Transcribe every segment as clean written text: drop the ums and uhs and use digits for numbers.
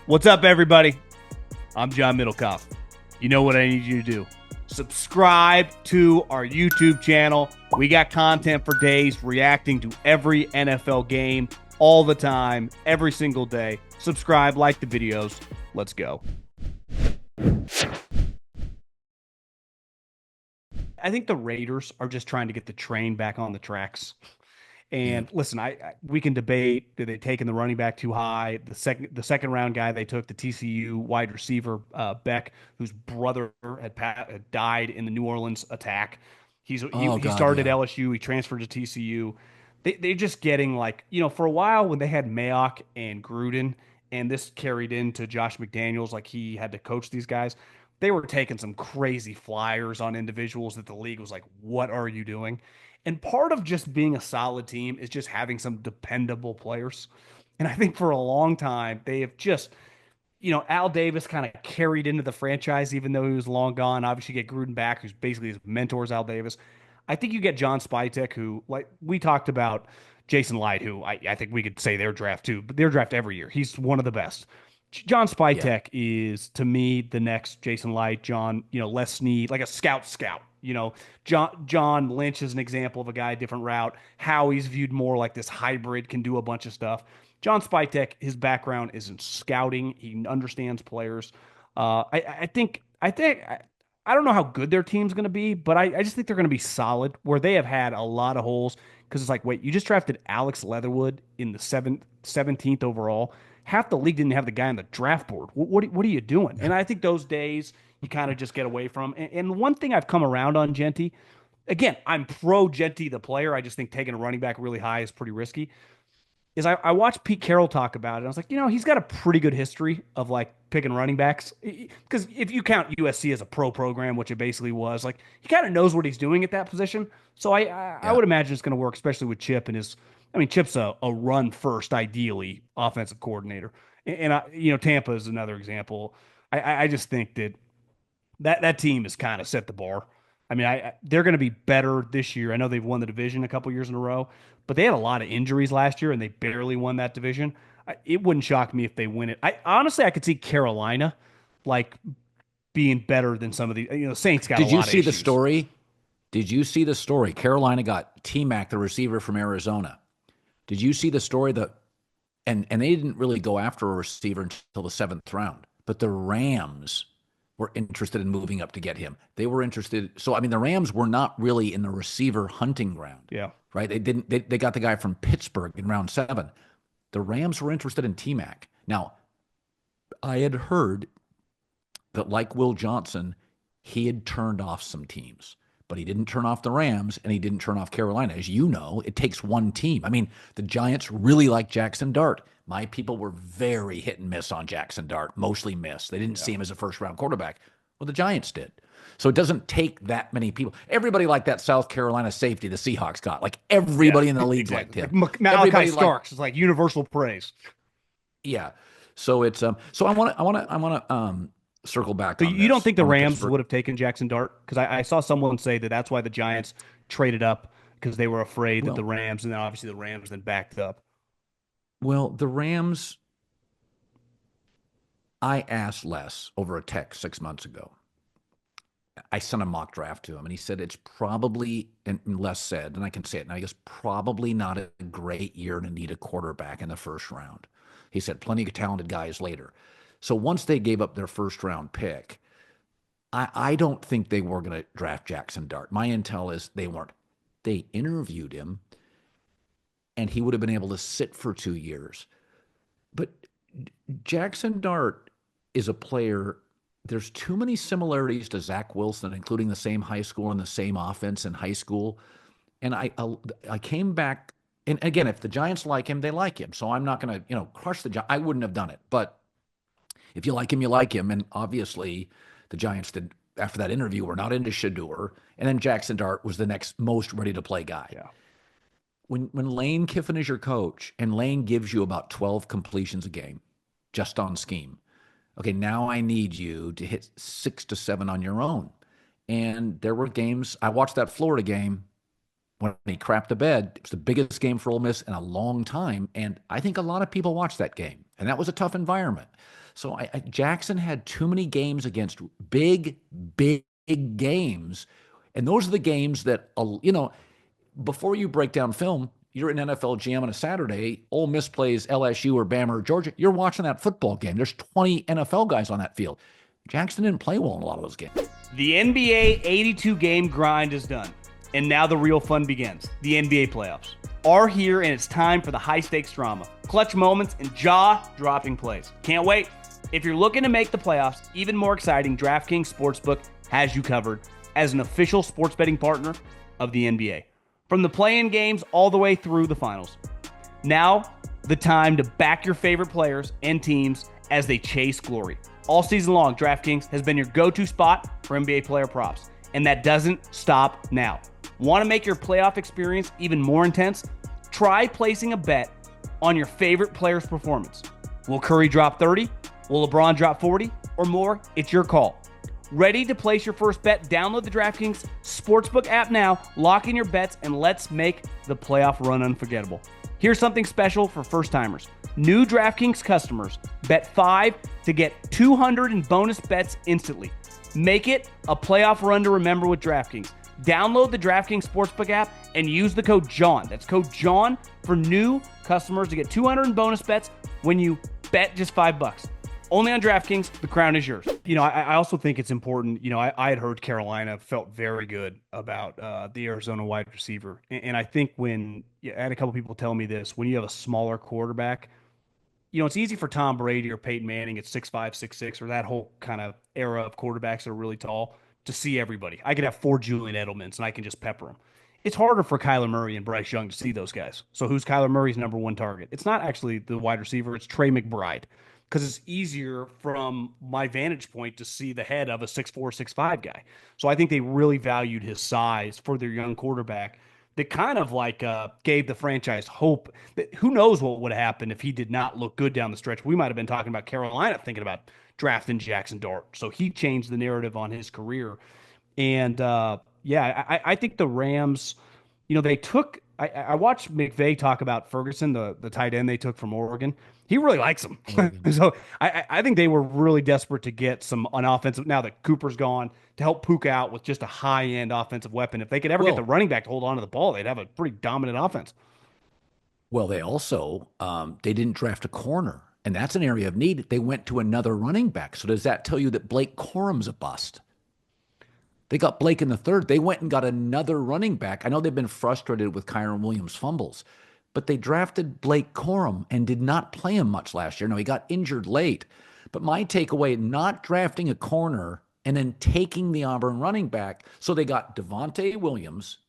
What's up, everybody? I'm John Middlekauff. You know what I need you to do. Subscribe to our YouTube channel. We got content for days reacting to every NFL game all the time, every single day. Subscribe, like the videos. Let's go. I think the Raiders are just trying to get the train back on the tracks. And listen, we can debate, did they taken the running back too high? The second round guy they took, the TCU wide receiver Beck, whose brother had died in the New Orleans attack. He started at LSU, he transferred to TCU. They're just getting for a while when they had Mayock and Gruden, and this carried into Josh McDaniels, like he had to coach these guys. They were taking some crazy flyers on individuals that the league was like, what are you doing? And part of just being a solid team is just having some dependable players. And I think for a long time, they have just, Al Davis kind of carried into the franchise, even though he was long gone. Obviously, you get Gruden back, who's basically his mentor's Al Davis. I think you get John Spytek, who, like we talked about, Jason Light, who I think we could say their draft too, but their draft every year. He's one of the best. John Spytek is, to me, the next Jason Light, John, Les Snead, like a scout. John Lynch is an example of a guy, different route. Howie's viewed more like this hybrid, can do a bunch of stuff. John Spytek, his background is in scouting. He understands players. I don't know how good their team's going to be, but I just think they're going to be solid, where they have had a lot of holes, because it's like, wait, you just drafted Alex Leatherwood in the 17th overall. Half the league didn't have the guy on the draft board. What are you doing? And I think those days you kind of just get away from. And one thing I've come around on Genty, again, I'm pro Genty the player. I just think taking a running back really high is pretty risky. Is I watched Pete Carroll talk about it. And I was like, he's got a pretty good history of like picking running backs. Because if you count USC as a pro program, which it basically was, like he kind of knows what he's doing at that position. So I would imagine it's going to work, especially with Chip and his. I mean, Chip's a run first, ideally offensive coordinator, and Tampa is another example. I just think that team has kind of set the bar. I mean, they're going to be better this year. I know they've won the division a couple years in a row, but they had a lot of injuries last year and they barely won that division. It wouldn't shock me if they win it. I could see Carolina like being better than some of the Saints got. Did a you lot see of the issues. story? Did you see the story? Carolina got T-Mac, the receiver from Arizona. Did you see the story that and they didn't really go after a receiver until the 7th round, but the Rams were interested in moving up to get him. They were interested. So I mean, the Rams were not really in the receiver hunting ground. Yeah. Right? They got the guy from Pittsburgh in round 7. The Rams were interested in T-Mac. Now, I had heard that, like Will Johnson, he had turned off some teams, but he didn't turn off the Rams and he didn't turn off Carolina. As you know, it takes one team. I mean, the Giants really like Jaxson Dart. My people were very hit and miss on Jaxson Dart, mostly miss. They didn't see him as a first-round quarterback. Well, the Giants did. So it doesn't take that many people. Everybody liked that South Carolina safety the Seahawks got. Like everybody in the league liked him. Like Malachi Starks is like universal praise. Yeah. So it's so I want to circle back. So on you don't this, think the on Rams Pittsburgh. would have taken Jaxson Dart? Because I saw someone say that's why the Giants traded up, because they were afraid that the Rams, and then obviously the Rams then backed up. Well, the Rams, I asked Les over a text 6 months ago. I sent a mock draft to him, and he said it's probably, and Les said, and I can say it now, he goes, probably not a great year to need a quarterback in the first round. He said plenty of talented guys later. So once they gave up their first-round pick, I don't think they were going to draft Jaxson Dart. My intel is they weren't. They interviewed him, and he would have been able to sit for 2 years. But Jaxson Dart is a player. There's too many similarities to Zach Wilson, including the same high school and the same offense in high school. And I came back, and again, if the Giants like him, they like him. So I'm not going to, crush the Giants. I wouldn't have done it. But if you like him, you like him. And obviously, the Giants did, after that interview, were not into Shador. And then Jaxson Dart was the next most ready-to-play guy. Yeah. When Lane Kiffin is your coach, and Lane gives you about 12 completions a game, just on scheme, okay, now I need you to hit 6 to 7 on your own. And there were games, I watched that Florida game when he crapped the bed. It was the biggest game for Ole Miss in a long time, and I think a lot of people watched that game, and that was a tough environment. So Jackson had too many games against big games. And those are the games that, before you break down film, you're in NFL Jam on a Saturday, Ole Miss plays LSU or Bama or Georgia. You're watching that football game. There's 20 NFL guys on that field. Jackson didn't play well in a lot of those games. The NBA 82 game grind is done. And now the real fun begins. The NBA playoffs are here, and it's time for the high-stakes drama, clutch moments, and jaw-dropping plays. Can't wait. If you're looking to make the playoffs even more exciting, DraftKings Sportsbook has you covered as an official sports betting partner of the NBA. From the play-in games all the way through the finals. Now, the time to back your favorite players and teams as they chase glory. All season long, DraftKings has been your go-to spot for NBA player props, and that doesn't stop now. Want to make your playoff experience even more intense? Try placing a bet on your favorite player's performance. Will Curry drop 30? Will LeBron drop 40? Or more? It's your call. Ready to place your first bet? Download the DraftKings Sportsbook app now, lock in your bets, and let's make the playoff run unforgettable. Here's something special for first-timers. New DraftKings customers bet $5 to get $200 in bonus bets instantly. Make it a playoff run to remember with DraftKings. Download the DraftKings Sportsbook app and use the code JOHN. That's code JOHN for new customers to get $200 in bonus bets when you bet just $5. Only on DraftKings, the crown is yours. I also think it's important. I had heard Carolina felt very good about the Arizona wide receiver. And I think I had a couple people tell me this, when you have a smaller quarterback, it's easy for Tom Brady or Peyton Manning at 6'5", 6'6", or that whole kind of era of quarterbacks that are really tall to see everybody. I could have 4 Julian Edelmans and I can just pepper them. It's harder for Kyler Murray and Bryce Young to see those guys. So who's Kyler Murray's number one target? It's not actually the wide receiver. It's Trey McBride. Because it's easier from my vantage point to see the head of a 6'4", 6'5" guy. So I think they really valued his size for their young quarterback. That kind of gave the franchise hope. That who knows what would have happened if he did not look good down the stretch. We might have been talking about Carolina thinking about drafting Jaxson Dart. So he changed the narrative on his career. And I think the Rams, they took. I watched McVay talk about Ferguson, the tight end they took from Oregon. He really likes him. So I think they were really desperate to get an offensive, now that Cooper's gone, to help Puka out with just a high-end offensive weapon. If they could ever get the running back to hold on to the ball, they'd have a pretty dominant offense. Well, they also, they didn't draft a corner, and that's an area of need. They went to another running back. So does that tell you that Blake Corum's a bust? They got Blake in the third. They went and got another running back. I know they've been frustrated with Kyron Williams' fumbles, but they drafted Blake Corum and did not play him much last year. Now, he got injured late. But my takeaway, not drafting a corner and then taking the Auburn running back. So they got Devontae Williams.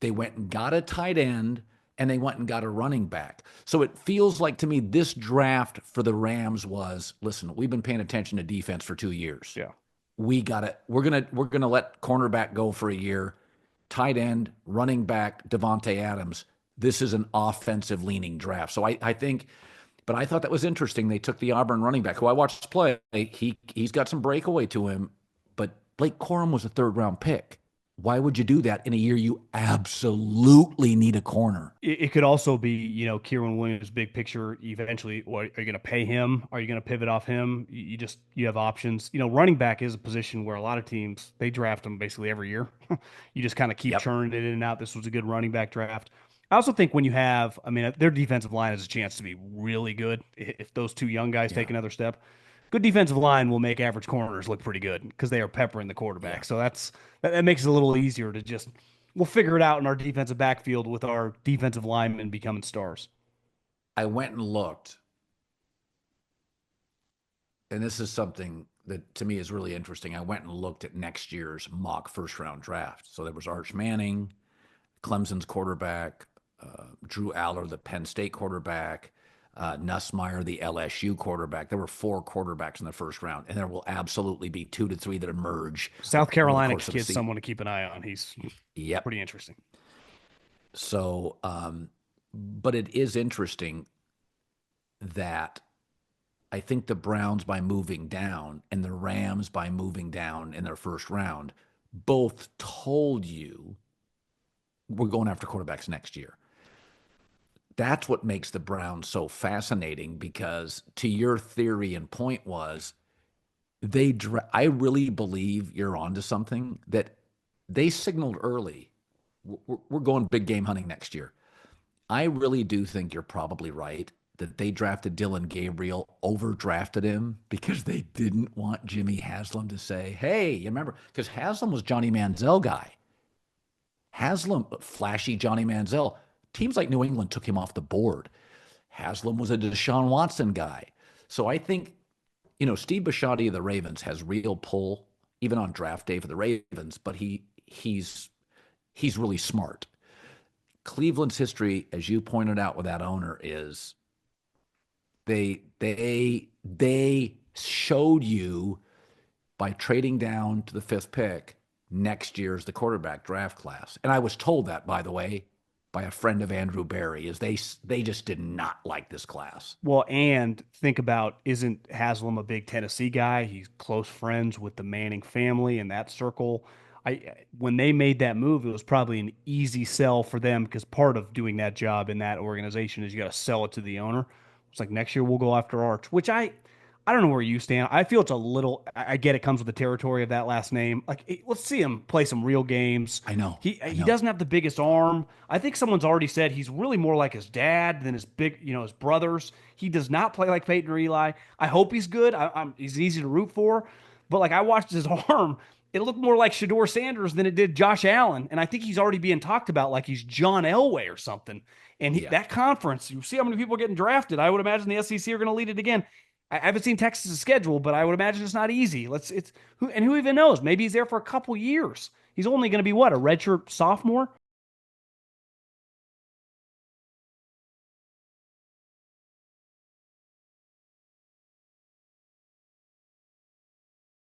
They went and got a tight end, and they went and got a running back. So it feels like to me this draft for the Rams was, listen, we've been paying attention to defense for 2 years. Yeah. We're gonna let cornerback go for a year. Tight end, running back, Devontae Adams. This is an offensive-leaning draft. So I think, but I thought that was interesting. They took the Auburn running back, who I watched play. He's got some breakaway to him, but Blake Corum was a third-round pick. Why would you do that in a year you absolutely need a corner? It could also be, Kyron Williams' big picture. Eventually, what, are you going to pay him? Are you going to pivot off him? You have options. Running back is a position where a lot of teams, they draft them basically every year. You just kind of keep churning it in and out. This was a good running back draft. I also think when you have, their defensive line has a chance to be really good if those two young guys take another step. Good defensive line will make average corners look pretty good because they are peppering the quarterback. So that makes it a little easier to we'll figure it out in our defensive backfield with our defensive linemen becoming stars. I went and looked, and this is something that to me is really interesting. I went and looked at next year's mock first-round draft. So there was Arch Manning, Clemson's quarterback, Drew Aller, the Penn State quarterback, Nussmeier, the LSU quarterback. There were 4 quarterbacks in the first round, and there will absolutely be 2 to 3 that emerge. South Carolina kid's someone to keep an eye on. He's pretty interesting. So, but it is interesting that I think the Browns, by moving down, and the Rams, by moving down in their first round, both told you we're going after quarterbacks next year. that's what makes the Browns so fascinating because to your theory and point was I really believe you're onto something that they signaled early. We're going big game hunting next year. I really do think you're probably right that they drafted Dylan Gabriel, overdrafted him because they didn't want Jimmy Haslam to say, hey, you remember? Because Haslam was Johnny Manziel guy. Haslam, flashy Johnny Manziel. Teams like New England took him off the board. Haslam was a Deshaun Watson guy. So I think, Steve Bisciotti of the Ravens has real pull, even on draft day for the Ravens, but he's really smart. Cleveland's history, as you pointed out with that owner, is they showed you by trading down to the fifth pick next year's the quarterback draft class. And I was told that, by the way, by a friend of Andrew Berry, is they just did not like this class. Well, and think about, isn't Haslam a big Tennessee guy? He's close friends with the Manning family in that circle. When they made that move, it was probably an easy sell for them because part of doing that job in that organization is you got to sell it to the owner. It's like next year we'll go after Arch, which I don't know where you stand. I feel it's a little. I get it comes with the territory of that last name. Let's see him play some real games. I know. I He know. doesn't have the biggest arm. I think someone's already said he's really more like his dad than his brothers. He does not play like Peyton or Eli. I hope he's good. He's easy to root for. But like I watched his arm, it looked more like Shador Sanders than it did Josh Allen, and I think he's already being talked about like he's John Elway or something. And Yeah. that conference, you see how many people are getting drafted. I would imagine the SEC are going to lead it again. I haven't seen Texas' schedule, but I would imagine it's not easy. Who even knows? Maybe he's there for a couple years. He's only going to be what, a redshirt sophomore?